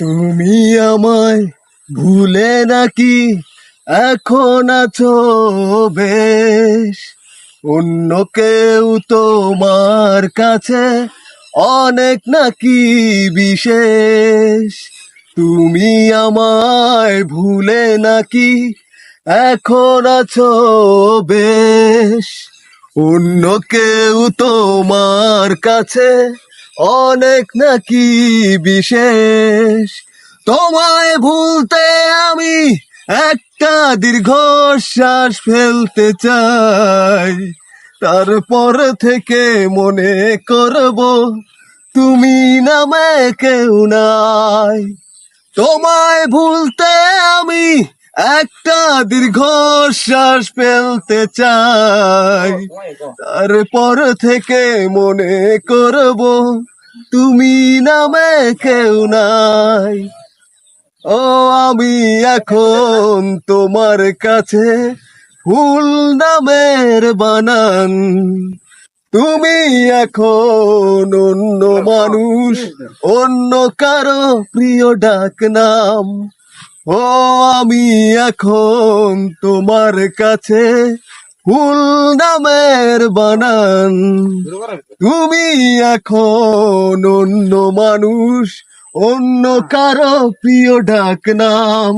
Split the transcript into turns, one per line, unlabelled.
তুমি আমায় ভুলে নাকি এখন আছো বেশ, অন্য কেউ তোমার কাছে অনেক নাকি বিশেষ। তুমি আমায় ভুলে নাকি এখন আছো বেশ, অন্য কেউ তোমার কাছে অনেক নাকি বিশেষ। তোমায় ভুলতে আমি একটা দীর্ঘশ্বাস ফেলতে চাই, তারপর থেকে মনে করব তুমি নামে কেউ নাই। তোমায় ভুলতে আমি একটা দীর্ঘশ্বাস ফেলতে চাই, তারপর থেকে মনে করব তুমি নামে কেউ নাই। ও আমি এখন তোমার কাছে ফুল নামের বানান, তুমি এখন অন্য মানুষ, অন্য কারো প্রিয় ডাক নাম। ও আমি এখন তোমার কাছে ফুল নামের বানান, তুমি এখন অন্য মানুষ, অন্য কারো প্রিয় ডাক নাম।